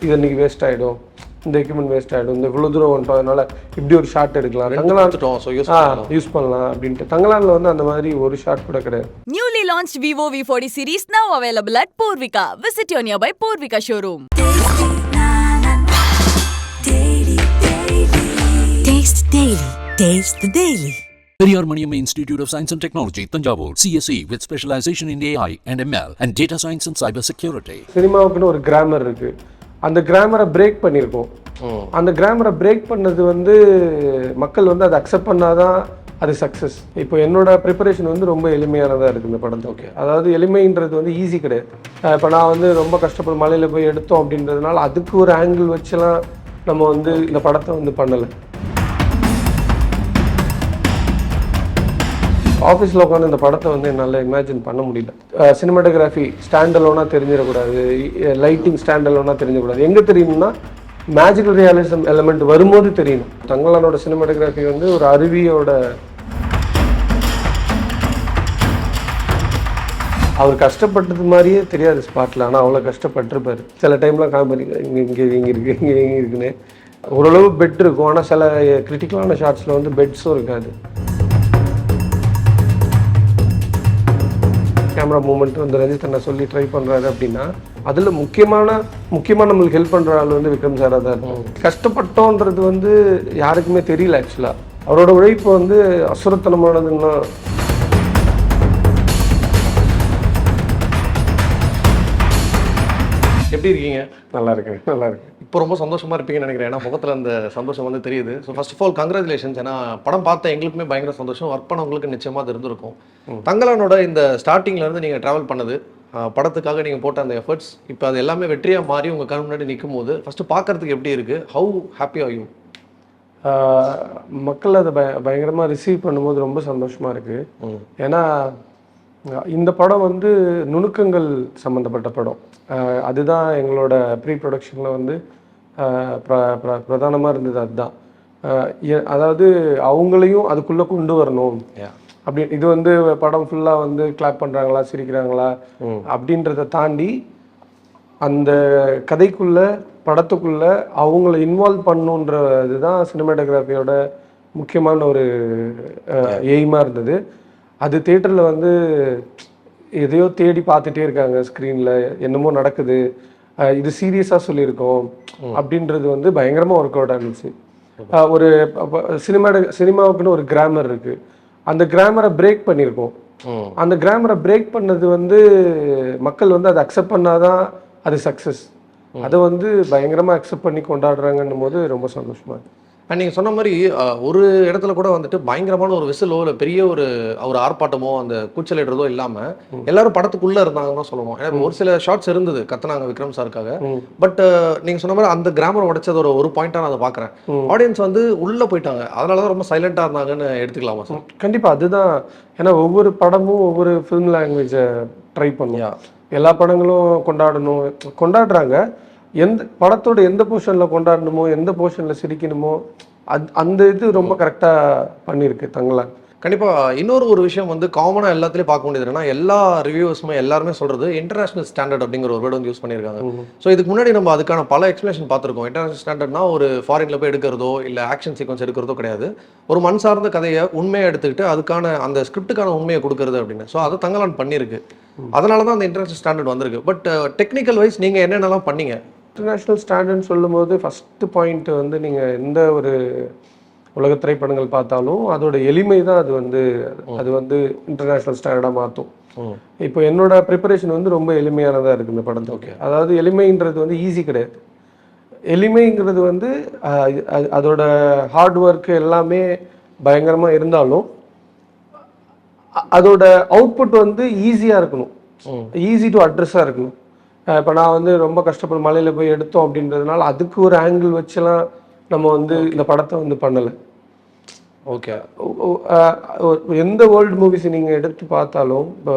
இது இன்னைக்கு வேஸ்ட் ஆகிடும், இந்த எக்யூப்மெண்ட் வேஸ்ட் ஆகிடும், இந்த இவ்வளோ தூரம் வந்துட்டோம், அதனால் இப்படி ஒரு ஷாட் எடுக்கலாம், தங்கலான் யூஸ் பண்ணலாம் அப்படின்ட்டு. தங்கலானில் வந்து அந்த மாதிரி ஒரு ஷாட் கூட கிடையாது. Newly launched Vivo V40 series now available at Purvika. Visit your nearby Purvika showroom. Taste Daily. Taste the Daily. Periyar Maniamma Institute of Science and Technology, Tanjavur, CSE with specialization in AI and ML and Data Science and Cyber Security. சினிமாவுக்குன்னு ஒரு grammar இருக்குது, அந்த கிராமரை break பண்ணியிருக்கோம். அந்த கிராமரை break பண்ணது வந்து மக்கள் வந்து அதை அக்செப்ட் பண்ணாதான் அது சக்ஸஸ். இப்போ என்னோட ப்ரிப்பரேஷன் வந்து ரொம்ப எளிமையானதாக இருக்குது இந்த படத்தை. ஓகே, அதாவது எளிமைன்றது வந்து ஈஸி கிடையாது. இப்போ நான் வந்து ரொம்ப கஷ்டப்பட்டு மலையில் போய் எடுத்தோம் அப்படின்றதுனால அதுக்கு ஒரு ஆங்கிள் வச்சுலாம் நம்ம வந்து இந்த படத்தை வந்து பண்ணலை. ஆஃபீஸில் உட்காந்து இந்த படத்தை வந்து என்னால் இமேஜின் பண்ண முடியல. சினிமாட்டோகிராஃபி ஸ்டாண்டலோனாக தெரிஞ்சிடக்கூடாது, லைட்டிங் ஸ்டாண்டலோனாக தெரிஞ்சிடக்கூடாது. எங்கே தெரியணும்னா மேஜிக்கல் ரியாலிசம் எலமெண்ட் வரும்போது தெரியணும். தங்கலானோட சினிமாட்டோகிராஃபி வந்து ஒரு அருவியோட, அவர் கஷ்டப்பட்டது மாதிரியே தெரியாது ஸ்பாட்டில், ஆனால் அவ்வளோ கஷ்டப்பட்டிருப்பார். சில டைம்லாம் காமெடி இங்கே இருக்குது இங்கே இருக்குன்னு ஓரளவு பெட் இருக்கும், ஆனால் சில கிரிட்டிக்கலான ஷார்ட்ஸில் வந்து பெட்ஸும் இருக்காது. கேமரா மூமெண்ட் வந்து ரஞ்சித் அண்ணா சொல்லி ட்ரை பண்ணுறாரு அப்படின்னா அதில் முக்கியமாக நம்மளுக்கு ஹெல்ப் பண்ணுற ஆள் வந்து விக்ரம் சாராக தான் இருக்கும். கஷ்டப்பட்டோன்றது வந்து யாருக்குமே தெரியல. ஆக்சுவலாக அவரோட உழைப்பு வந்து அசுரத்தனமானதுன்னா. எப்படி இருக்கீங்க? நல்லா இருக்கு. இப்போ ரொம்ப சந்தோஷமாக இருப்பீங்கன்னு நினைக்கிறேன், ஏன்னா முகத்தில் அந்த சந்தோஷம் வந்து தெரியுது. So first of all congratulations. ஏன்னா படம் பார்த்த எங்களுக்குமே பயங்கர சந்தோஷம், ஒர்க் பண்ணவங்களுக்கு நிச்சயமாக அது இருந்திருக்கும். தங்கலானோட இந்த ஸ்டார்டிங்லேருந்து நீங்கள் ட்ராவல் பண்ணது, படத்துக்காக நீங்கள் போட்ட அந்த எஃபர்ட்ஸ், இப்போ அது எல்லாமே வெற்றியாக மாறி உங்கள் கண் முன்னாடி நிற்கும் போது ஃபஸ்ட்டு பார்க்குறதுக்கு எப்படி இருக்குது? How happy are you? மக்கள் அதை பயங்கரமாக ரிசீவ் பண்ணும்போது ரொம்ப சந்தோஷமாக இருக்குது. ஏன்னா இந்த படம் வந்து நுணுக்கங்கள் சம்மந்தப்பட்ட படம். அதுதான் எங்களோட ப்ரீ ப்ரொடக்ஷனில் வந்து பிரதானமாக இருந்தது. அதுதான், அதாவது அவங்களையும் அதுக்குள்ளே கொண்டு வரணும் அப்படி. இது வந்து படம் ஃபுல்லாக வந்து கிளாப் பண்ணுறாங்களா சிரிக்கிறாங்களா அப்படின்றத தாண்டி அந்த கதைக்குள்ளே படத்துக்குள்ளே அவங்கள இன்வால்வ் பண்ணுன்றது தான் சினிமாட்டோகிராஃபியோட முக்கியமான ஒரு எய்மாக இருந்தது. அது தியேட்டரில் வந்து எதையோ தேடி பார்த்துட்டே இருக்காங்க, ஸ்க்ரீனில் என்னமோ நடக்குது, இது சீரியஸாக சொல்லியிருக்கோம் அப்படின்றது வந்து பயங்கரமாக ஒர்க் அவுட் ஆகிடுச்சு. ஒரு சினிமாவுக்குன்னு ஒரு கிராமர் இருக்குது, அந்த கிராமரை பிரேக் பண்ணியிருக்கோம். அந்த கிராமரை பிரேக் பண்ணது வந்து மக்கள் வந்து அதை அக்செப்ட் பண்ணாதான் அது சக்ஸஸ். அதை வந்து பயங்கரமாக அக்செப்ட் பண்ணி கொண்டாடுறாங்கன்னும் போது ரொம்ப சந்தோஷமாக இருக்குது. அண்ட் நீங்கள் சொன்ன மாதிரி ஒரு இடத்துல கூட வந்துட்டு பயங்கரமான ஒரு விசிலோ இல்லை பெரிய ஒரு ஆர்ப்பாட்டமோ அந்த கூச்சலிடுறதோ இல்லாமல் எல்லாரும் படத்துக்குள்ளே இருந்தாங்கன்னு தான் சொல்லுவோம். ஏன்னா ஒரு சில ஷார்ட்ஸ் இருந்தது கத்துனாங்க விக்ரம் சாருக்காக. பட் நீங்கள் சொன்ன மாதிரி அந்த கிராமர் உடைச்சது ஒரு பாயிண்டாக நான் அதை பார்க்குறேன். ஆடியன்ஸ் வந்து உள்ளே போயிட்டாங்க, அதனால தான் ரொம்ப சைலண்டாக இருந்தாங்கன்னு எடுத்துக்கலாமா சார்? கண்டிப்பாக அதுதான். ஏன்னா ஒவ்வொரு படமும் ஒவ்வொரு ஃபிலிம் லாங்குவேஜை ட்ரை பண்ணும். எல்லா படங்களும் கொண்டாடுறாங்க. எந்த படத்தோட எந்த போர்ஷனில் கொண்டாடணுமோ எந்த போர்ஷனில் சிரிக்கணுமோ அந்த இது ரொம்ப கரெக்டாக பண்ணியிருக்கு தங்கலான். கண்டிப்பாக இன்னொரு விஷயம் வந்து காமனாக எல்லாத்துலேயும் பார்க்க வேண்டியது என்னன்னா, எல்லா ரிவ்யூஸுமே எல்லாருமே சொல்கிறது இன்டர்நேஷனல் ஸ்டாண்டர்ட் அப்படிங்கிற ஒரு வேர்டு வந்து யூஸ் பண்ணியிருக்காங்க. ஸோ இதுக்கு முன்னாடி நம்ம அதுக்கான பல எக்ஸ்பிளேஷன் பார்த்துருக்கோம். இன்டர்நேஷனல் ஸ்டாண்டர்ட்னா ஒரு ஃபாரினில் போய் எடுக்கிறதோ இல்லை ஆக்ஷன் சீக்வன்ஸ் எடுக்கிறதோ கிடையாது, ஒரு மண் சார்ந்த கதையை உண்மையை எடுத்துக்கிட்டு அதுக்கான அந்த ஸ்கிரிப்டுக்கான உண்மையை கொடுக்கறது அப்படின்னு. ஸோ அதை தங்கலான் பண்ணியிருக்கு, அதனால தான் அந்த இன்டர்நேஷனல் ஸ்டாண்டர்ட் வந்திருக்கு. பட் டெக்னிக்கல் வைஸ் நீங்கள் என்னென்னலாம் பண்ணீங்க? இன்டர்நேஷ்னல் ஸ்டாண்டர்ட்னு சொல்லும்போது ஃபஸ்ட்டு பாயிண்ட் வந்து நீங்கள் எந்த ஒரு உலக திரைப்படங்கள் பார்த்தாலும் அதோட எளிமை தான் அது வந்து இன்டர்நேஷ்னல் ஸ்டாண்டர்டாக மாற்றும். இப்போ என்னோட ப்ரிப்பரேஷன் வந்து ரொம்ப எளிமையானதாக இருக்குது இந்த படத்தை. ஓகே, அதாவது எளிமைன்றது வந்து ஈஸி கிடையாது. எளிமைங்கிறது வந்து அதோட ஹார்ட் ஒர்க்கு எல்லாமே பயங்கரமாக இருந்தாலும் அதோட அவுட்புட் வந்து ஈஸியாக இருக்கணும், ஈஸி டு அட்ரஸாக இருக்கணும். இப்போ நான் வந்து ரொம்ப கஷ்டப்பட்டு மலையில் போய் எடுத்தோம் அப்படின்றதுனால அதுக்கு ஒரு ஆங்கிள் வச்சுலாம் நம்ம வந்து இந்த படத்தை வந்து பண்ணலை. ஓகே, எந்த வேர்ல்டு மூவிஸ் நீங்கள் எடுத்து பார்த்தாலும் இப்போ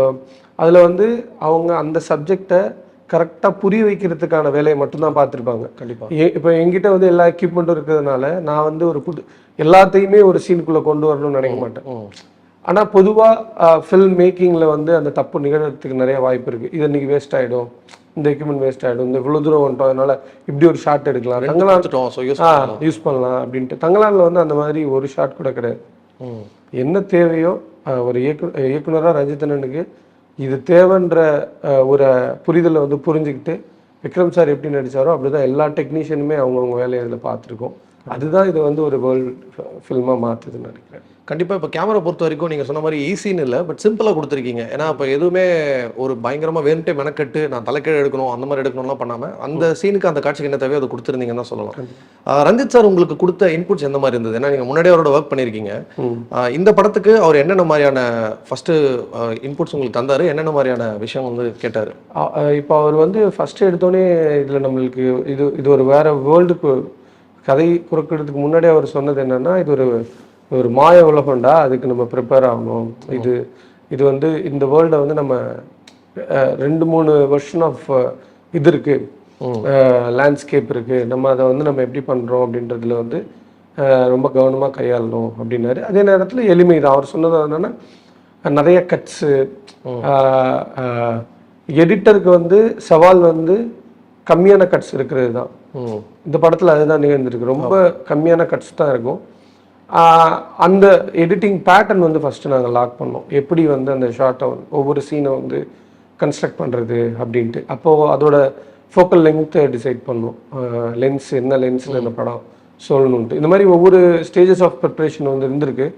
அதில் வந்து அவங்க அந்த சப்ஜெக்டை கரெக்டாக புரிய வைக்கிறதுக்கான வேலையை மட்டும்தான் பார்த்துருப்பாங்க. கண்டிப்பாக இப்போ என்கிட்ட வந்து எல்லா எக்யூப்மெண்ட்டும் இருக்கிறதுனால நான் வந்து ஒரு எல்லாத்தையுமே ஒரு சீனுக்குள்ளே கொண்டு வரணும்னு நினைக்க மாட்டேன். ஆனால் பொதுவாக ஃபில்ம் மேக்கிங்கில் வந்து அந்த தப்பு நிகழ்கிறதுக்கு நிறைய வாய்ப்பு இருக்குது. இது இன்றைக்கி வேஸ்ட் ஆகிடும், இந்த எக்யூப்மெண்ட் வேஸ்ட் ஆகிடும், இந்த இவ்வளோ தூரம் வந்துட்டோம், அதனால இப்படி ஒரு ஷாட் எடுக்கலாம், தங்கலான் யூஸ் பண்ணலாம் அப்படின்ட்டு. தங்கலானில் வந்து அந்த மாதிரி ஒரு ஷாட் கூட கிடையாது. என்ன தேவையோ ஒரு இயக்குனராக ரஞ்சித்தனனுக்கு இது தேவைன்ற ஒரு புரிதலை வந்து புரிஞ்சுக்கிட்டு விக்ரம் சார் எப்படி நடித்தாரோ அப்படிதான் எல்லா டெக்னீஷியனுமே அவங்கவுங்க வேலையை இதில் பார்த்துருக்கோம். அதுதான் இது வந்து ஒரு வேர்ல்டு ஃபில்மாக மாற்றுதுன்னு நினைக்கிறேன். கண்டிப்பாக இப்போ கேமரா பொறுத்த வரைக்கும் நீங்கள் சொன்ன மாதிரி ஈஸின்னு இல்லை, பட் சிம்பிளாக கொடுத்துருக்கீங்க. ஏன்னா இப்போ எதுவுமே ஒரு பயங்கரமாக வேணுட்டே மெனக்கட்டு நான் தலைக்கீழ் எடுக்கணும் அந்த மாதிரி எடுக்கணும்லாம் பண்ணாமல் அந்த சீனுக்கு அந்த காட்சிக்கு என்ன தேவையோ அதை கொடுத்துருந்தீங்கன்னு தான் சொல்லலாம். ரஞ்சித் சார் உங்களுக்கு கொடுத்த இன்புட்ஸ் எந்த மாதிரி இருந்தது? ஏன்னா நீங்கள் முன்னாடியே அவரோட ஒர்க் பண்ணியிருக்கீங்க. இந்த படத்துக்கு அவர் என்னென்ன மாதிரியான ஃபஸ்ட்டு இன்புட்ஸ் உங்களுக்கு தந்தார், என்னென்ன மாதிரியான விஷயம் வந்து கேட்டார்? இப்போ அவர் வந்து ஃபஸ்ட்டு எடுத்தோடனே இதில் நம்மளுக்கு இது ஒரு வேறு வேர்ல்டுக்கு கதை குறுக்கிறதுக்கு முன்னாடி அவர் சொன்னது என்னென்னா, இது ஒரு மாய உலகம்டா, அதுக்கு நம்ம ப்ரிப்பேர் ஆகணும். இது வந்து இந்த வேர்ல்டை வந்து நம்ம 2-3 வெர்ஷன் ஆஃப் இது இருக்குது, லேண்ட்ஸ்கேப் இருக்குது, நம்ம அதை வந்து நம்ம எப்படி பண்ணுறோம் அப்படின்றதுல வந்து ரொம்ப கவனமாக கையாளணும் அப்படின்னாரு. அதே நேரத்தில் எளிமை தான். அவர் சொன்னது என்னென்னா, நிறைய கட்ஸு, எடிட்டருக்கு வந்து சவால் வந்து கம்மியான கட்ஸ் இருக்கிறது தான். இந்த படத்தில் அதுதான் நிகழ்ந்துருக்கு. ரொம்ப கம்மியான கட்ஸ் தான் இருக்கும். அந்த எடிட்டிங் பேட்டர்ன் வந்து ஃபஸ்ட்டு நாங்கள் லாக் பண்ணோம், எப்படி வந்து அந்த ஷார்ட்டை ஒவ்வொரு சீனை வந்து கன்ஸ்ட்ரக்ட் பண்ணுறது அப்படின்ட்டு. அப்போது அதோட ஃபோக்கல் லென்த்தை டிசைட் பண்ணோம், லென்ஸ் என்ன லென்ஸில் இந்த படம் சொல்லணுன்ட்டு. இந்த மாதிரி ஒவ்வொரு ஸ்டேஜஸ் ஆஃப் ப்ரிப்ரேஷன் வந்து இருந்திருக்கு.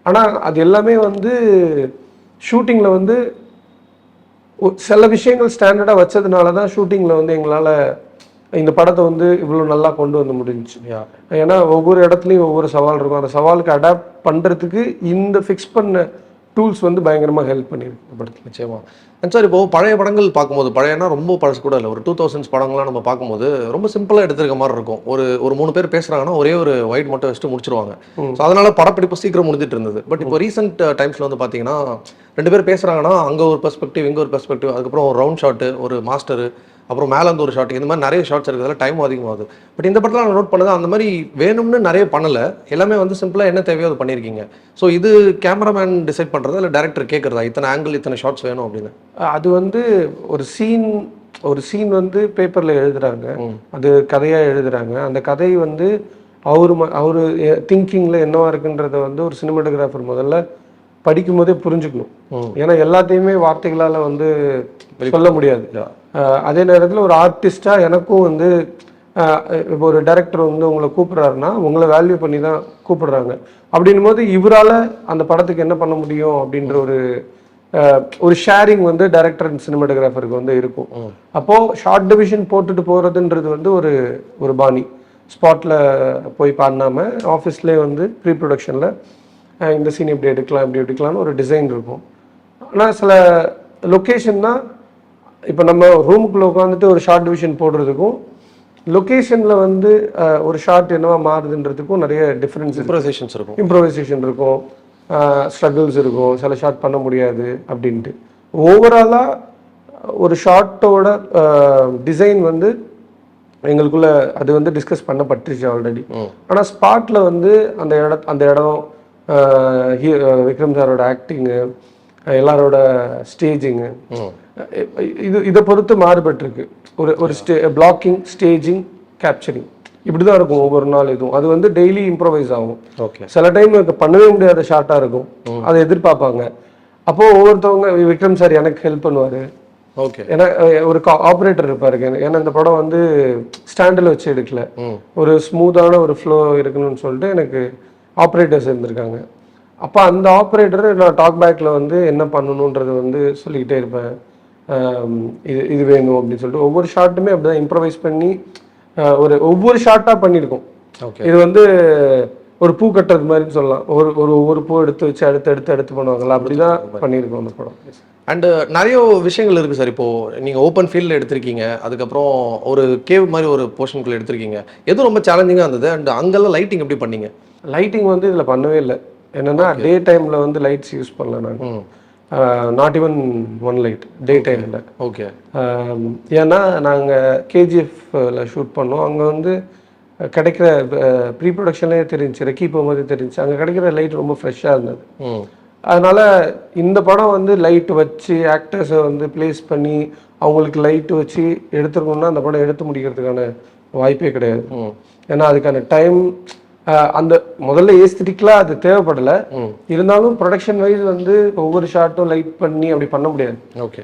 ஆனால் அது எல்லாமே வந்து ஷூட்டிங்கில் வந்து சில விஷயங்கள் ஸ்டாண்டர்டாக வச்சதுனால தான் ஷூட்டிங்கில் வந்து எங்களால் இந்த படத்தை வந்து இவ்வளோ நல்லா கொண்டு வந்து முடிஞ்சிச்சு. ஏன்னா ஒவ்வொரு இடத்துலையும் ஒவ்வொரு சவால் இருக்கும். அந்த சவாலுக்கு அடாப்ட் பண்ணுறதுக்கு இந்த ஃபிக்ஸ் பண்ண டூல்ஸ் வந்து பயங்கரமாக ஹெல்ப் பண்ணியிருக்கு இந்த படத்தில். நிச்சயமா. சார் இப்போ பழைய படங்கள் பார்க்கும்போது, பழையனா ரொம்ப பழசு கூட இல்லை, ஒரு 2000s படங்கள்லாம் நம்ம பார்க்கும்போது ரொம்ப சிம்பிளாக எடுத்துருக்க மாதிரி இருக்கும். ஒரு 3 பேர் பேசுகிறாங்கன்னா ஒரே ஒரு ஒயிட் மட்டும் வச்சுட்டு முடிச்சிருவாங்க. ஸோ அதனால படப்பிடிப்பு சீக்கிரம் முடிஞ்சிட்டு இருந்தது. பட் இப்போ ரீசெண்ட் டைம்ஸில் வந்து பார்த்தீங்கன்னா 2 பேர் பேசுகிறாங்கன்னா அங்கே ஒரு பெர்ஸ்பெக்டிவ், இங்கே ஒரு பெர்ஸ்பெக்டிவ், அதுக்கப்புறம் ஒரு ரவுண்ட் ஷாட்டு, ஒரு மாஸ்டரு, அப்புறம் மேலே வந்து ஒரு ஷாட், இந்த மாதிரி நிறைய ஷார்ட்ஸ் இருக்கிறதால டைம் அதிகமாகுது. பட் இந்த படத்தில் நான் நோட் பண்ணது அந்த மாதிரி வேணும்னு நிறைய பண்ணலை, எல்லாமே வந்து சிம்பிளாக என்ன தேவையோ அது பண்ணியிருக்கீங்க. ஸோ இது கேமராமேன் டிசைட் பண்ணுறதா இல்லை டேரக்டர் கேட்குறதா இத்தனை ஆங்கிள் இத்தனை ஷார்ட்ஸ் வேணும் அப்படின்னு? அது வந்து ஒரு சீன் வந்து பேப்பரில் எழுதுறாங்க, அது கதையாக எழுதுறாங்க. அந்த கதை வந்து அவர் திங்கிங்கில் என்னவா இருக்குன்றத வந்து ஒரு சினிமாட்டோகிராஃபர் முதல்ல படிக்கும் போதே புரிஞ்சுக்கணும். ஏன்னா எல்லாத்தையுமே வார்த்தைகளால் வந்து சொல்ல முடியாது. அதே நேரத்தில் ஒரு ஆர்டிஸ்டாக எனக்கும் வந்து இப்போ ஒரு டைரக்டர் வந்து உங்களை கூப்பிட்றாருன்னா உங்களை வேல்யூ பண்ணி தான் கூப்பிடுறாங்க. அப்படின்னும் போது இவரால் அந்த படத்துக்கு என்ன பண்ண முடியும் அப்படின்ற ஒரு ஷேரிங் வந்து டைரக்டர் அண்ட் சினிமாட்டோகிராஃபருக்கு வந்து இருக்கும். அப்போது ஷார்ட் டிவிஷன் போட்டுட்டு போகிறதுன்றது வந்து ஒரு பாணி. ஸ்பாட்டில் போய் பாடினாமல் ஆஃபீஸ்லேயே வந்து ப்ரீ ப்ரொடக்ஷனில் இந்த சீன் இப்படி எடுக்கலாம்னு ஒரு டிசைன் இருக்கும். ஆனால் சில லொக்கேஷன் தான், இப்போ நம்ம ரூமுக்குள்ளே உட்காந்துட்டு ஒரு ஷார்ட் டிவிஷன் போடுறதுக்கும் லொக்கேஷனில் வந்து ஒரு ஷார்ட் என்னவா மாறுதுன்றதுக்கும் நிறைய டிஃப்ரென்ஸ், இம்ப்ரோவைசேஷன் இருக்கும், ஸ்ட்ரகிள்ஸ் இருக்கும், சில ஷார்ட் பண்ண முடியாது அப்படின்ட்டு. ஓவராலாக ஒரு ஷார்ட்டோட டிசைன் வந்து எங்களுக்குள்ள அது வந்து டிஸ்கஸ் பண்ணப்பட்டுருச்சு ஆல்ரெடி. ஆனால் ஸ்பாட்டில் வந்து அந்த இடம் விக்ரம் சாரோட ஆக்டிங்கு, எல்லாரோட ஸ்டேஜிங்கு, இதை பொறுத்து மாறுபட்டிருக்கு. ஒரு பிளாக்கிங், ஸ்டேஜிங், கேப்சரிங் இப்படி தான் இருக்கும் ஒவ்வொரு நாள். இதுவும் அது வந்து டெய்லி இம்ப்ரோவைஸ் ஆகும். சில டைம் பண்ணவே முடியாத ஷார்ட்டாக இருக்கும், அதை எதிர்பார்ப்பாங்க. அப்போது ஒவ்வொருத்தவங்க விக்ரம் சார் எனக்கு ஹெல்ப் பண்ணுவார். ஏன்னா ஒரு ஆப்ரேட்டர் இருப்பாரு. ஏன்னா இந்த படம் வந்து ஸ்டாண்டில் வச்சு எடுக்கல, ஒரு ஸ்மூத்தான ஒரு ஃப்ளோ இருக்கணும்னு சொல்லிட்டு எனக்கு ஆப்ரேட்டர்ஸ் இருந்திருக்காங்க. அப்போ அந்த ஆப்ரேட்டர் நான் டாக் பேக்கில் வந்து என்ன பண்ணணுன்றது வந்து சொல்லிக்கிட்டே இருப்பேன். இது வேணும் அப்படின்னு சொல்லிட்டு ஒவ்வொரு ஷார்ட்டுமே அப்படிதான் இம்ப்ரவைஸ் பண்ணி ஒவ்வொரு ஷார்ட்டாக பண்ணியிருக்கோம். இது வந்து ஒரு பூ கட்டுறது மாதிரி சொல்லலாம். ஒவ்வொரு பூ எடுத்து வச்சு அடுத்து பண்ணுவாங்களா, அப்படிதான் பண்ணியிருக்கோம் அந்த படம். அண்டு நிறைய விஷயங்கள் இருக்குது சார். இப்போது நீங்கள் ஓப்பன் ஃபீல்டில் எடுத்திருக்கீங்க, அதுக்கப்புறம் ஒரு கேவ் மாதிரி ஒரு போர்ஷனுக்குள்ளே எடுத்திருக்கீங்க. எதுவும் ரொம்ப சேலஞ்சிங்காக இருந்தது. அண்ட் அங்கெல்லாம் லைட்டிங் எப்படி பண்ணீங்க? லைட்டிங் வந்து இதில் பண்ணவே இல்லை. என்னென்னா டே டைமில் வந்து லைட்ஸ் யூஸ் பண்ணல நான். நாட் ஈவன் ஒன் லைட் டே டைமில். ஓகே. ஏன்னா நாங்கள் கேஜிஎஃப்ல ஷூட் பண்ணோம். அங்கே வந்து கிடைக்கிற ப்ரீ ப்ரொடக்ஷன்லேயே தெரிஞ்சிச்சு, ரெக்கி போகும்போது தெரிஞ்சிச்சு, அங்கே கிடைக்கிற லைட் ரொம்ப ஃப்ரெஷ்ஷாக இருந்தது. அதனால இந்த படம் வந்து லைட் வச்சு ஆக்டர்ஸை வந்து பிளேஸ் பண்ணி அவங்களுக்கு லைட் வச்சு எடுத்துருக்கணும்னா அந்த படம் எடுத்து முடிக்கிறதுக்கான வாய்ப்பே கிடையாது. ஏன்னா அதுக்கான டைம் அந்த முதல்ல ஏஸ்தட்டிக்கலாக அது தேவைப்படலை. இருந்தாலும் ப்ரொடக்ஷன் வைஸ் வந்து ஒவ்வொரு ஷாட்டும் லைட் பண்ணி அப்படி பண்ண முடியாது. ஓகே.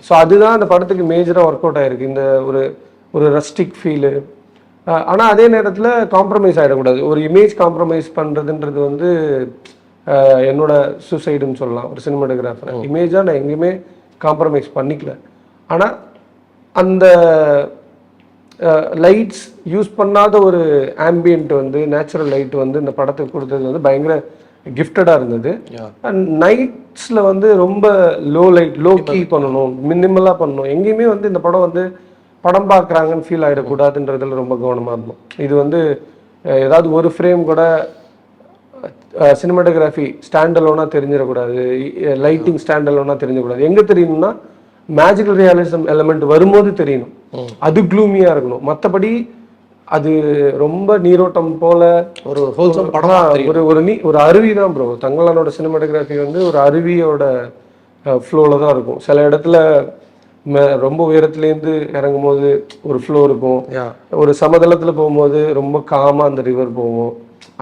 ஸோ அதுதான் அந்த படத்துக்கு மேஜராக ஒர்க் அவுட் ஆயிருக்கு, இந்த ஒரு ரஸ்டிக் ஃபீலு. ஆனால் அதே நேரத்தில் காம்ப்ரமைஸ் ஆகிடக்கூடாது. ஒரு இமேஜ் காம்ப்ரமைஸ் பண்ணுறதுன்றது வந்து என்னோட சூசைடுன்னு சொல்லலாம் ஒரு சினிமாட்டோகிராஃபர். இமேஜாக நான் எங்கேயுமே காம்ப்ரமைஸ் பண்ணிக்கல. ஆனால் அந்த லைட்ஸ் யூஸ் பண்ணாத ஒரு ஆம்பியன்ட் வந்து நேச்சுரல் லைட் வந்து இந்த படத்துக்கு கொடுத்தது வந்து பயங்கர கிஃப்டடாக இருந்தது. அண்ட் நைட்ஸில் வந்து ரொம்ப லோ கீ பண்ணணும், மினிமலாக பண்ணணும். எங்கேயுமே வந்து இந்த படம் வந்து படம் பார்க்குறாங்கன்னு ஃபீல் ஆகிடக்கூடாதுன்றதுல ரொம்ப கவனமாக இருந்தோம். இது வந்து ஏதாவது ஒரு ஃப்ரேம் கூட சினிமாட்டோகிராஃபி ஸ்டாண்டலோனாக தெரிஞ்சிடக்கூடாது, லைட்டிங் ஸ்டாண்டலோனாக தெரிஞ்சிடக்கூடாது. எங்கே தெரியணும்னா மேஜிக்கல் ரியலிசம் எலமெண்ட் வரும்போது தெரியணும், அது க்ளூமியாக இருக்கணும். மற்றபடி அது ரொம்ப நீரோட்டம் போல ஒரு ஹோல்சம் படம், ஒரு அருவி தான் ப்ரோ. தங்கலானோட சினிமாட்டோகிராஃபி வந்து ஒரு அருவியோட ஃப்ளோவில் தான் இருக்கும். சில இடத்துல ரொம்ப உயரத்துலேருந்து இறங்கும் போது ஒரு ஃப்ளோ இருக்கும், ஒரு சமதளத்தில் போகும்போது ரொம்ப காமாக அந்த ரிவர் போகும்.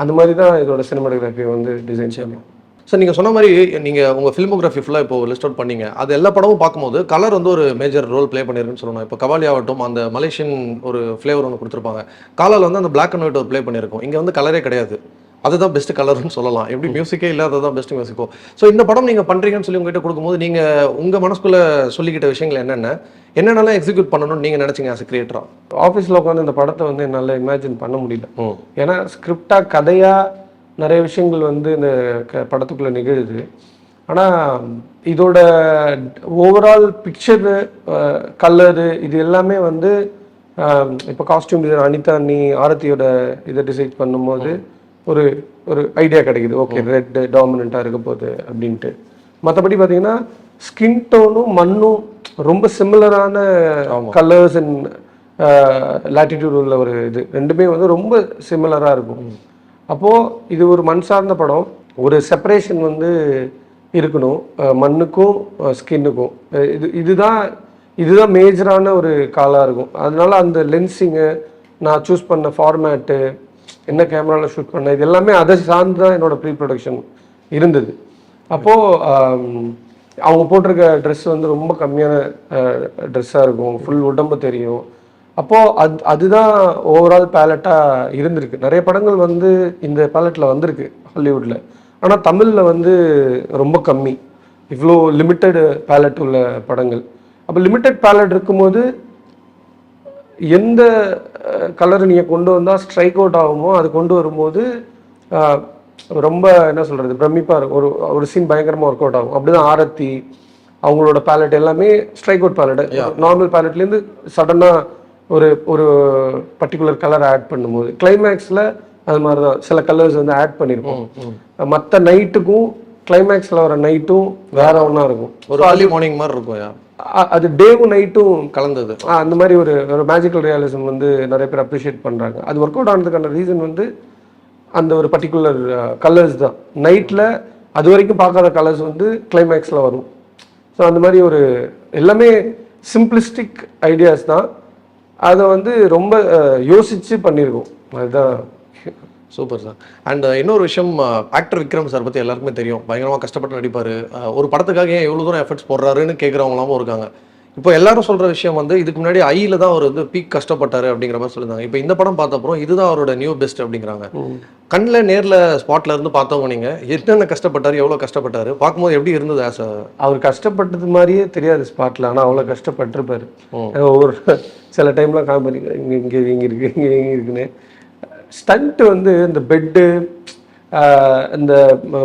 அந்த மாதிரி தான் இதோட சினிமாட்டோகிராஃபி வந்து டிசைன் செய்யணும். சார் நீங்கள் சொன்ன மாதிரி நீங்கள் உங்கள் ஃபில்மோகிராஃபி ஃபுல்லாக இப்போ லிஸ்ட் அவுட் பண்ணீங்க. அது எல்லா படமும் பார்க்கும்போது கலர் வந்து ஒரு மேஜர் ரோல் ப்ளே பண்ணியிருக்குன்னு சொல்லணும். இப்போ கபாலி ஆகட்டும், அந்த மலேசியன் ஒரு ஃப்ளேவர் ஒன்று கொடுத்துருப்பாங்க. காலால் வந்து அந்த பிளாக் அண்ட் ஒயிட் ஒரு ப்ளே பண்ணியிருக்கும். இங்கே வந்து கலரே கிடையாது, அதுதான் பெஸ்ட் கலர்னு சொல்லலாம். எப்படி மியூசிக்கே இல்லாததான் பெஸ்ட் மியூசிக்கோ. ஸோ இந்த படம் நீங்கள் பண்ணுறீங்கன்னு சொல்லி உங்ககிட்ட கொடுக்கும்போது நீங்கள் உங்கள் மனசுக்குள்ளே சொல்லிக்கிட்ட விஷயங்கள் என்னென்னலாம் எக்ஸிக்யூட் பண்ணணும்னு நீங்கள் நினச்சிங்க ஆஸ் கிரியேட்டரா? ஆஃபீஸில் உட்காந்து இந்த படத்தை வந்து என்னால் இமேஜின் பண்ண முடியல. ஏன்னா ஸ்கிரிப்டாக கதையாக நிறைய விஷயங்கள் வந்து இந்த படத்துக்குள்ளே நிகழுது. ஆனால் இதோட ஓவரால் பிக்சரு, கலரு, இது எல்லாமே வந்து இப்போ காஸ்டியூம் டிசைன் அனிதா நீ ஆரத்தியோட இதை டிசைட் பண்ணும்போது ஒரு ஐடியா கிடைக்குது. ஓகே, ரெட் டாமினண்ட்டாக இருக்க போகுது அப்படின்ட்டு. மற்றபடி பார்த்தீங்கன்னா ஸ்கின் டோனும் மண்ணும் ரொம்ப சிமிலரான கலர்ஸ் அண்ட் லாட்டிடியூட் உள்ள ஒரு இது ரெண்டுமே வந்து ரொம்ப சிமிலராக இருக்கும். அப்போது இது ஒரு மண் சார்ந்த படம், ஒரு செப்பரேஷன் வந்து இருக்கணும் மண்ணுக்கும் ஸ்கின்னுக்கும். இதுதான் மேஜரான ஒரு காலாக இருக்கும். அதனால அந்த லென்ஸிங்கு, நான் சூஸ் பண்ண ஃபார்மேட்டு, என்ன கேமராவில் ஷூட் பண்ண, இது எல்லாமே அதை சார்ந்து தான் என்னோட ப்ரீ ப்ரொடக்ஷன் இருந்தது. அப்போது அவங்க போட்டிருக்க ட்ரெஸ் வந்து ரொம்ப கம்மியான ட்ரெஸ்ஸாக இருக்கும், ஃபுல் உடம்பு தெரியும். அப்போது அதுதான் ஓவரால் பேலட்டாக இருந்திருக்கு. நிறைய படங்கள் வந்து இந்த பேலட்டில் வந்திருக்கு ஹாலிவுட்டில், ஆனால் தமிழில் வந்து ரொம்ப கம்மி, இவ்வளோ லிமிட்டட் பேலட் உள்ள படங்கள். அப்போ லிமிட்டட் பேலட் இருக்கும்போது எந்த கலர் நீங்கள் கொண்டு வந்தால் ஸ்ட்ரைக் அவுட் ஆகுமோ அது கொண்டு வரும்போது ரொம்ப என்ன சொல்கிறது பிரமிப்பாக இருக்கும். ஒரு சீன் பயங்கரமாக ஒர்க் அவுட் ஆகும். அப்படி தான் ஆரத்தி அவங்களோட பேலட் எல்லாமே ஸ்ட்ரைக் அவுட் பேலட். நார்மல் பேலட்லேருந்து சடனாக ஒரு பர்டிகுலர் கலர் ஆட் பண்ணும்போது கிளைமேக்ஸில் அது மாதிரி தான் சில கலர்ஸ் வந்து ஆட் பண்ணியிருப்போம். மற்ற நைட்டுக்கும் கிளைமேக்ஸில் வர நைட்டும் வேற ஒன்றா இருக்கும். ஒரு early மார்னிங் மாதிரி இருக்கும், அது டேவும் நைட்டும் கலந்தது. அந்த மாதிரி ஒரு மேஜிக்கல் ரியலிசம் வந்து நிறைய பேர் அப்ரிஷியேட் பண்ணுறாங்க. அது ஒர்க் அவுட் ஆனதுக்கான ரீசன் வந்து அந்த ஒரு பர்டிகுலர் கலர்ஸ் தான். நைட்டில் அது வரைக்கும் பார்க்காத கலர்ஸ் வந்து கிளைமேக்ஸில் வரும். ஸோ அந்த மாதிரி ஒரு எல்லாமே சிம்பிளிஸ்டிக் ஐடியாஸ் தான். அதை வந்து ரொம்ப யோசித்து பண்ணியிருக்கோம். அதுதான் சூப்பர் சார். அண்ட் இன்னொரு விஷயம், ஆக்டர் விக்ரம் சார் பற்றி எல்லாருக்குமே தெரியும், பயங்கரமாக கஷ்டப்பட்டு நடிப்பார். ஒரு படத்துக்காக ஏன் எவ்வளோ தூரம் எஃபர்ட்ஸ் போடுறாருன்னு கேட்குறவங்களாமும் இருக்காங்க. இப்போ எல்லாரும் சொல்கிற விஷயம் வந்து இதுக்கு முன்னாடி ஐயில் தான் அவர் வந்து பீக் கஷ்டப்பட்டார் அப்படிங்கிற மாதிரி சொல்லியிருந்தாங்க. இப்போ இந்த படம் பார்த்தப்பறம் இதுதான் அவரோட நியூ பெஸ்ட் அப்படிங்கிறாங்க. கண்ணில் நேரில் ஸ்பாட்டில் இருந்து பார்த்தவங்க நீங்கள் என்னென்ன கஷ்டப்பட்டார், எவ்வளோ கஷ்டப்பட்டார், பார்க்கும்போது எப்படி இருந்தது? அவர் கஷ்டப்பட்டது மாதிரியே தெரியாது ஸ்பாட்டில், ஆனால் அவ்வளோ கஷ்டப்பட்டிருப்பார். ஒவ்வொரு சில டைம்லாம் காமிப்பாரு, இங்கே இருக்குன்னு. ஸ்டண்ட் வந்து இந்த பெட்டு, இந்த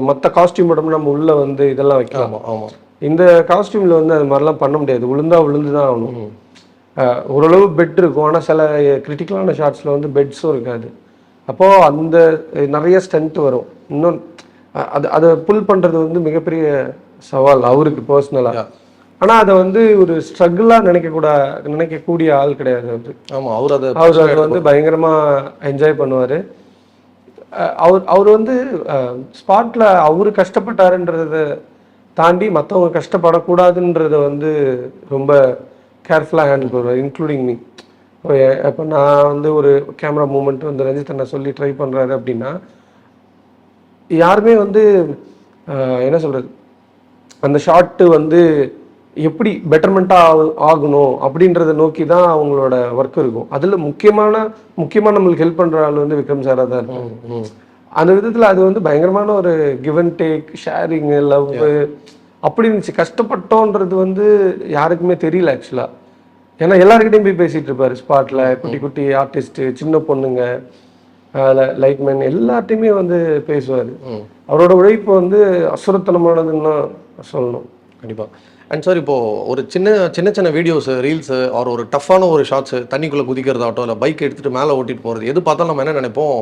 மற்ற காஸ்டியூம் உடம்பு நம்ம உள்ளே வந்து இதெல்லாம் வைக்கலாமா? ஆமாம். இந்த காஸ்டியூமில் வந்து அது மாதிரிலாம் பண்ண முடியாது, விழுந்து தான் ஆகணும். ஓரளவு பெட் இருக்கும், ஆனால் சில கிரிட்டிக்கலான ஷார்ட்ஸில் வந்து பெட்ஸும் இருக்காது. அப்போது அந்த நிறைய ஸ்டண்ட் வரும். இன்னும் அதை புல் பண்ணுறது வந்து மிகப்பெரிய சவால் அவருக்கு பர்சனலாக. ஆனால் அதை வந்து ஒரு ஸ்ட்ரகிளாக நினைக்கக்கூடிய ஆள் கிடையாது அவர். ஆமாம், அவர் அதை வந்து பயங்கரமாக என்ஜாய் பண்ணுவார். அவர் வந்து ஸ்பாட்டில் அவர் கஷ்டப்பட்டாருன்றதை தாண்டி மற்றவங்க கஷ்டப்படக்கூடாதுன்றதை வந்து ரொம்ப கேர்ஃபுல்லாக ஹேண்டில் பண்ணுவார், இன்க்ளூடிங் மீ. இப்போ நான் வந்து ஒரு கேமரா மூமெண்ட் வந்து ரஞ்சித் அண்ணா சொல்லி ட்ரை பண்ணுறாரு அப்படின்னா, யாருமே வந்து என்ன சொல்கிறது, அந்த ஷாட்டு வந்து எப்படி பெட்டர்மெண்ட்டாக ஆகணும் அப்படின்றத நோக்கி தான் அவங்களோட ஒர்க் இருக்கும். அதில் முக்கியமாக நம்மளுக்கு ஹெல்ப் பண்ணுற ஆள் வந்து விக்ரம் சாராக தான் இருக்கும். அந்த விதத்தில் அது வந்து பயங்கரமான ஒரு give and take, sharing, love அப்படி இருந்துச்சு. கஷ்டப்பட்டோன்றது வந்து யாருக்குமே தெரியல ஆக்சுவலாக. ஏன்னா எல்லாருக்கிட்டையும் போய் பேசிகிட்டு இருப்பார் ஸ்பாட்டில். குட்டி குட்டி ஆர்டிஸ்ட்டு, சின்ன பொண்ணுங்க, லைட்மேன் எல்லார்ட்டையுமே வந்து பேசுவார். அவரோட உழைப்பு வந்து அசுரத்தனமானதுன்னு தான் சொல்லணும். கண்டிப்பாக. அண்ட் சார், இப்போது ஒரு சின்ன வீடியோஸு, ரீல்ஸு, ஒரு டஃப்பான ஒரு ஷார்ட்ஸு, தண்ணிக்குள்ளே குதிக்கிறதாகட்டும், இல்லை பைக் எடுத்துகிட்டு மேலே ஓட்டிகிட்டு போகிறது, எது பார்த்தாலும் நம்ம என்ன நினைப்போம்,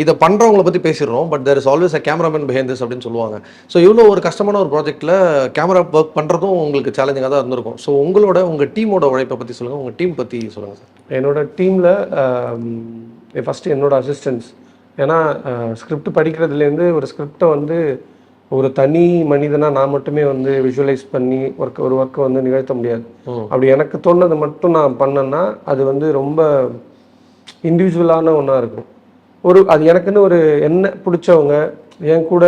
இதை பண்ணுறவங்கள பற்றி பேசிடுறோம், but there is always a cameraman behind this அப்படின்னு சொல்லுவாங்க. ஸோ இவ்வளோ ஒரு கஷ்டமான ஒரு ப்ராஜெக்ட்டில் கேமரா ஒர்க் பண்ணுறதும் உங்களுக்கு சேலஞ்சிங்காக தான் இருந்திருக்கும். ஸோ உங்கள் டீமோட உழைப்பை பற்றி சொல்லுங்கள், உங்கள் டீம் பற்றி சொல்லுங்கள் சார். என்னோட டீமில் ஃபஸ்ட்டு என்னோட அசிஸ்டன்ஸ். ஏன்னா ஸ்கிரிப்ட் படிக்கிறதுலேருந்து ஒரு ஸ்கிரிப்டை வந்து ஒரு தனி மனிதனாக நான் மட்டுமே வந்து விஷுவலைஸ் பண்ணி ஒரு ஒர்க்கை வந்து நிகழ்த்த முடியாது. அப்படி எனக்கு தோணுது மட்டும் நான் பண்ணேன்னா அது வந்து ரொம்ப இண்டிவிஜுவலான ஒன்றா இருக்கும். அது எனக்குன்னு ஒரு என்ன பிடிச்சவங்க, என் கூட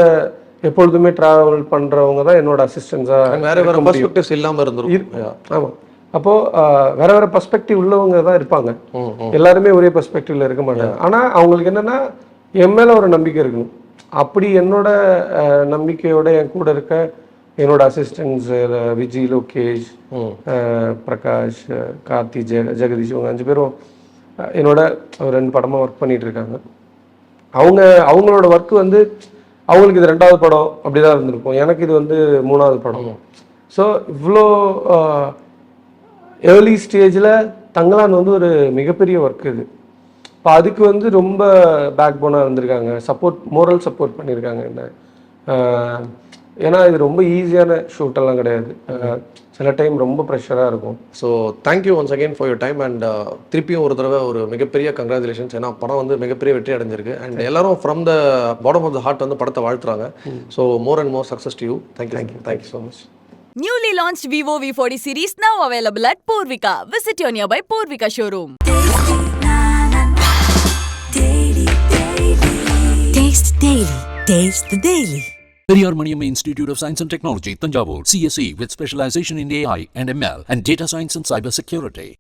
எப்பொழுதுமே ட்ராவல் பண்ணுறவங்க தான் என்னோட அசிஸ்டன்ஸாக. வேறு பர்ஸ்பெக்டிவ்ஸ் இல்லாமல் இருந்துரும். ஆமாம். அப்போது வேறு பர்ஸ்பெக்டிவ் உள்ளவங்க தான் இருப்பாங்க. எல்லாருமே ஒரே பர்ஸ்பெக்டிவ்ல இருக்க மாட்டாங்க. ஆனால் அவங்களுக்கு என்னென்னா என் மேலே ஒரு நம்பிக்கை இருக்கணும். அப்படி என்னோட நம்பிக்கையோட என் கூட இருக்க என்னோட அசிஸ்டன்ஸ் விஜய், லோகேஷ், பிரகாஷ், கார்த்தி, ஜெகதீஷ், இவங்க 5 பேரும் என்னோட ஒரு 2 படமாக ஒர்க் பண்ணிட்டு இருக்காங்க. அவங்களோட ஒர்க்கு வந்து அவங்களுக்கு இது 2வது படம் அப்படிதான் இருந்திருக்கும், எனக்கு இது வந்து 3வது படம். ஸோ இவ்வளோ ஏர்லி ஸ்டேஜில் தங்கலான் வந்து ஒரு மிகப்பெரிய ஒர்க் இது. இப்போ அதுக்கு வந்து ரொம்ப பேக் போனாக இருந்திருக்காங்க, மோரல் சப்போர்ட் பண்ணியிருக்காங்க என்ன. ஏன்னா இது ரொம்ப ஈஸியான ஷூட்டெல்லாம் கிடையாது, சில டைம் ரொம்ப ப்ரெஷராக இருக்கும். So thank you once again for your time. And திருப்பியும் ஒரு தடவை ஒரு மிகப்பெரிய கங்க்ராச்சுலேஷன்ஸ். ஏன்னா படம் வந்து மிகப்பெரிய வெற்றி அடைஞ்சிருக்கு. அண்ட் எல்லாரும் from the bottom of the heart வந்து படத்தை வாழ்த்துறாங்க. So more and more success to you. Thank you so much. Newly launched Vivo V40 series now available at Purvika. Visit your nearby Purvika showroom. Taste Daily. Taste the Daily. Periyar Maniamma Institute of Science and Technology, Tanjavur, CSE with specialization in AI and ML and data science and cyber security.